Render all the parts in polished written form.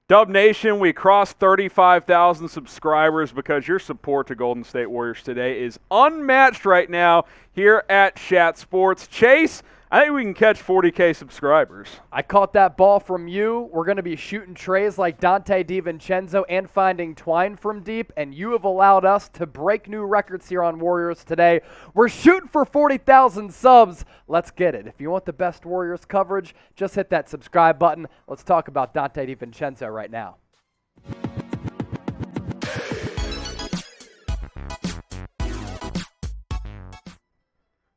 Dub Nation, we crossed 35,000 subscribers because your support to Golden State Warriors today is unmatched right now here at Chat Sports. Chase, I think we can catch 40K subscribers. I caught that ball from you. We're going to be shooting trays like Donte DiVincenzo and finding twine from deep, and you have allowed us to break new records here on Warriors today. We're shooting for 40,000 subs. Let's get it. If you want the best Warriors coverage, just hit that subscribe button. Let's talk about Donte DiVincenzo right now.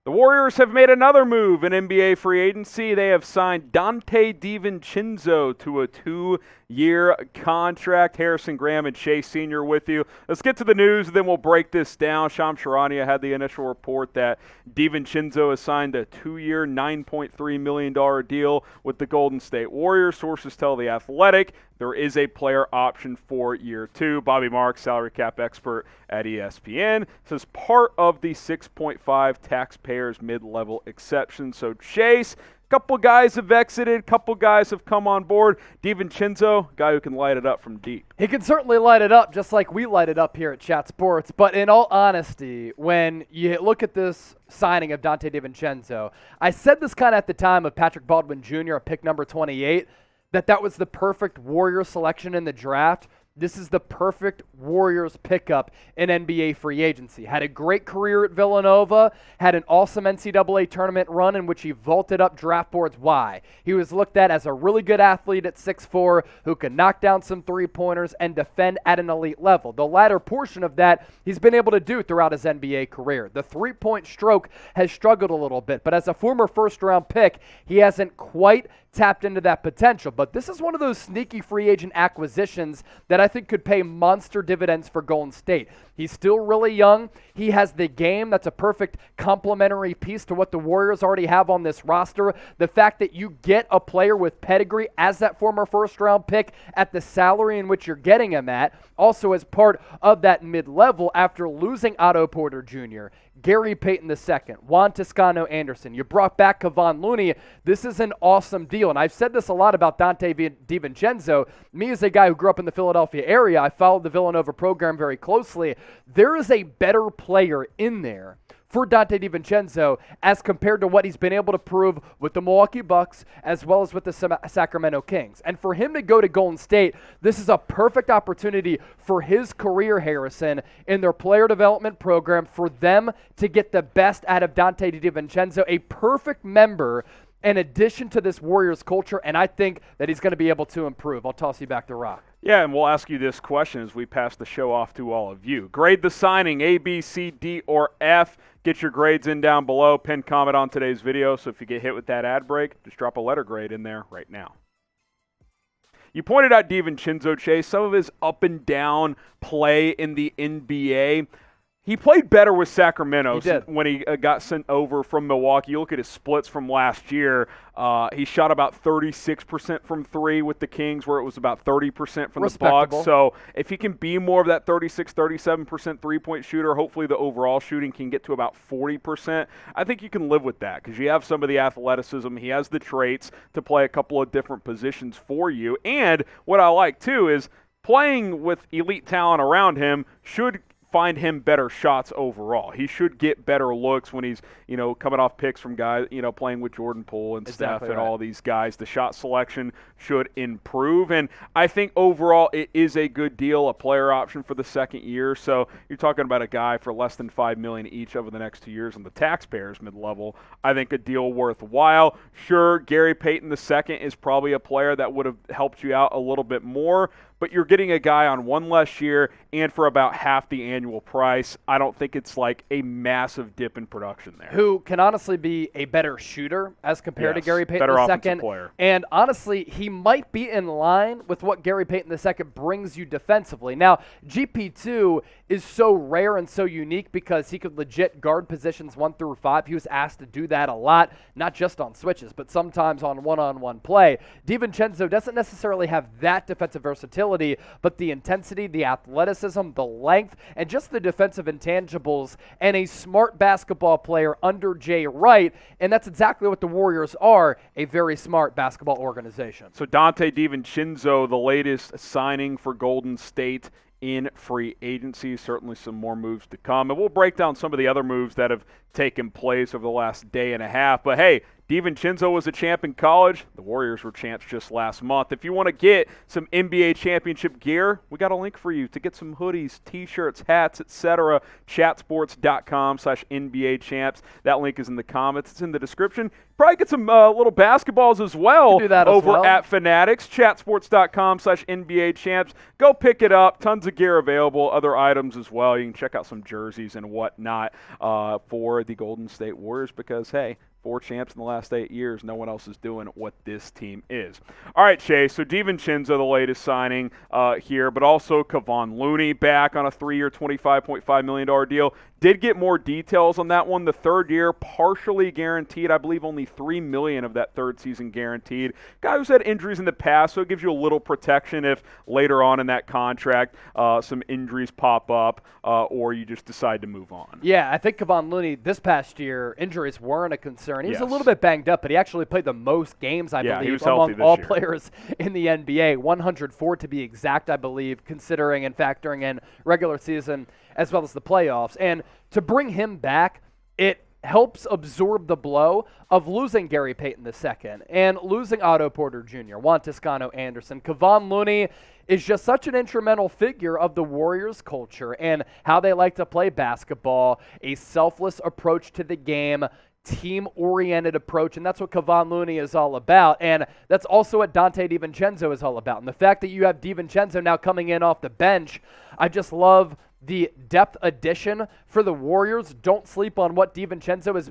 The Warriors have made another move in NBA free agency. They have signed Donte DiVincenzo to a 2-year contract. Harrison Graham and Chase Sr. with you. Let's get to the news, and then we'll break this down. Shams Charania had the initial report that DiVincenzo has signed a 2-year, $9.3 million deal with the Golden State Warriors. Sources tell The Athletic there is a player option for year 2. Bobby Marks, salary cap expert at ESPN, says part of the 6.5 taxpayers mid-level exception. So Chase, a couple guys have exited, a couple guys have come on board. DiVincenzo, guy who can light it up from deep. He can certainly light it up just like we light it up here at Chat Sports. But in all honesty, when you look at this signing of Donte DiVincenzo, I said this kind of at the time of Patrick Baldwin Jr. at pick number 28, that was the perfect Warriors selection in the draft. This is the perfect Warriors pickup in NBA free agency. Had a great career at Villanova, had an awesome NCAA tournament run in which he vaulted up draft boards. Why? He was looked at as a really good athlete at 6'4", who could knock down some three-pointers and defend at an elite level. The latter portion of that he's been able to do throughout his NBA career. The three-point stroke has struggled a little bit, but as a former first-round pick, he hasn't quite tapped into that potential. But this is one of those sneaky free agent acquisitions that I think could pay monster dividends for Golden State. He's still really young. He has the game that's a perfect complementary piece to what the Warriors already have on this roster. The fact that you get a player with pedigree as that former first-round pick at the salary in which you're getting him at, also as part of that mid-level after losing Otto Porter Jr., Gary Payton II, Juan Toscano-Anderson. You brought back Kevon Looney. This is an awesome deal. And I've said this a lot about Donte DiVincenzo. Me as a guy who grew up in the Philadelphia area, I followed the Villanova program very closely. There is a better player in there for Donte DiVincenzo as compared to what he's been able to prove with the Milwaukee Bucks as well as with the Sacramento Kings. And for him to go to Golden State, this is a perfect opportunity for his career, Harrison, in their player development program, for them to get the best out of Donte DiVincenzo, a perfect member in addition to this Warriors culture, and I think that he's going to be able to improve. I'll toss you back to Rock. Yeah, and we'll ask you this question as we pass the show off to all of you. Grade the signing, A, B, C, D, or F. Get your grades in down below. Pin comment on today's video, so if you get hit with that ad break, just drop a letter grade in there right now. You pointed out DiVincenzo, Chase, some of his up and down play in the NBA. He played better with Sacramento when he got sent over from Milwaukee. You look at his splits from last year. He shot about 36% from three with the Kings, where it was about 30% from the Bucks. So if he can be more of that 36, 37% three-point shooter, hopefully the overall shooting can get to about 40%. I think you can live with that because you have some of the athleticism. He has the traits to play a couple of different positions for you. And what I like, too, is playing with elite talent around him should find him better shots overall. He should get better looks when he's, coming off picks from guys, playing with Jordan Poole and Steph and all these guys. The shot selection should improve. And I think overall it is a good deal, a player option for the second year. So you're talking about a guy for less than $5 million each over the next 2 years on the taxpayers mid-level. I think a deal worthwhile. Sure, Gary Payton II is probably a player that would have helped you out a little bit more, but you're getting a guy on one less year and for about half the annual price. I don't think it's like a massive dip in production there. Who can honestly be a better shooter as compared to Gary Payton II. Player. And honestly, he might be in line with what Gary Payton II brings you defensively. Now, GP2 is so rare and so unique because he could legit guard positions 1 through 5. He was asked to do that a lot, not just on switches, but sometimes on one-on-one play. DiVincenzo doesn't necessarily have that defensive versatility, but the intensity, the athleticism, the length, and just the defensive intangibles and a smart basketball player under Jay Wright, and that's exactly what the Warriors are, a very smart basketball organization. So Donte DiVincenzo, the latest signing for Golden State in free agency. Certainly some more moves to come. And we'll break down some of the other moves that have taken place over the last day and a half. But hey, DiVincenzo was a champ in college. The Warriors were champs just last month. If you want to get some NBA championship gear, we got a link for you to get some hoodies, t-shirts, hats, etc. Chatsports.com/NBA champs. That link is in the comments. It's in the description. Probably get some little basketballs as well over at Fanatics. Chatsports.com/NBA champs. Go pick it up. Tons of gear available. Other items as well. You can check out some jerseys and whatnot for the Golden State Warriors because, hey, 4 champs in the last 8 years. No one else is doing what this team is. All right, Chase. So DiVincenzo, the latest signing here, but also Kevon Looney back on a 3-year, $25.5 million deal. Did get more details on that one. The third year, partially guaranteed. I believe only $3 million of that third season guaranteed. Guy who's had injuries in the past, so it gives you a little protection if later on in that contract some injuries pop up or you just decide to move on. Yeah, I think Kevon Looney this past year, injuries weren't a concern. He was a little bit banged up, but he actually played the most games, I believe, among all players in the NBA. 104 to be exact, I believe, considering and factoring in regular season as well as the playoffs. And to bring him back, it helps absorb the blow of losing Gary Payton II and losing Otto Porter Jr., Juan Toscano Anderson. Kevon Looney is just such an instrumental figure of the Warriors culture and how they like to play basketball, a selfless approach to the game, team-oriented approach, and that's what Kevon Looney is all about, and that's also what Donte DiVincenzo is all about. And the fact that you have DiVincenzo now coming in off the bench, I just love the depth addition for the Warriors. Don't sleep on what DiVincenzo is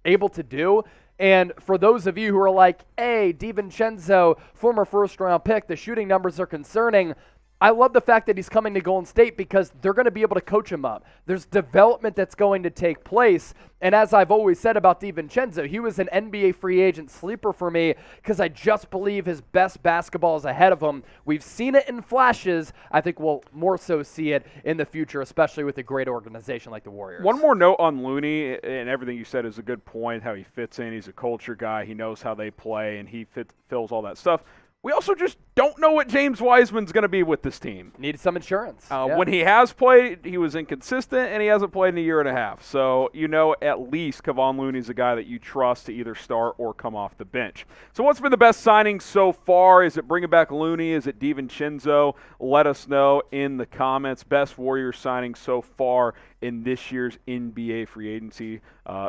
able to do. And for those of you who are like, hey, DiVincenzo, former first-round pick, the shooting numbers are concerning, I love the fact that he's coming to Golden State because they're going to be able to coach him up. There's development that's going to take place. And as I've always said about DiVincenzo, he was an NBA free agent sleeper for me because I just believe his best basketball is ahead of him. We've seen it in flashes. I think we'll more so see it in the future, especially with a great organization like the Warriors. One more note on Looney, and everything you said is a good point, how he fits in. He's a culture guy. He knows how they play, and he fills all that stuff. We also just don't know what James Wiseman's going to be with this team. Needed some insurance. When he has played, he was inconsistent, and he hasn't played in a year and a half. So you know at least Kevon Looney's a guy that you trust to either start or come off the bench. So what's been the best signing so far? Is it bringing back Looney? Is it DiVincenzo? Let us know in the comments. Best Warriors signing so far in this year's NBA free agency.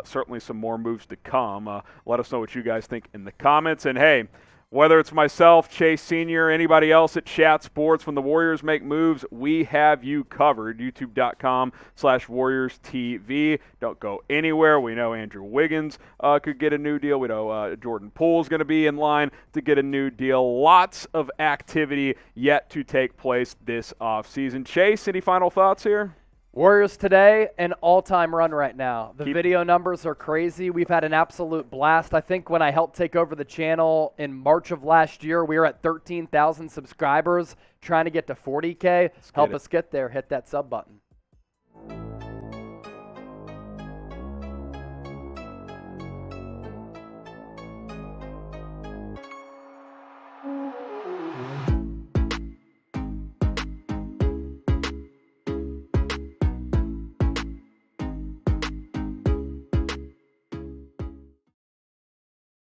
Certainly some more moves to come. Let us know what you guys think in the comments. And hey, whether it's myself, Chase Sr., anybody else at Chat Sports, when the Warriors make moves, we have you covered. YouTube.com/WarriorsTV. Don't go anywhere. We know Andrew Wiggins could get a new deal. We know Jordan Poole is going to be in line to get a new deal. Lots of activity yet to take place this offseason. Chase, any final thoughts here? Warriors today, an all-time run right now. The video numbers are crazy. We've had an absolute blast. I think when I helped take over the channel in March of last year, we were at 13,000 subscribers, trying to get to 40K. Help us get there. Hit that sub button.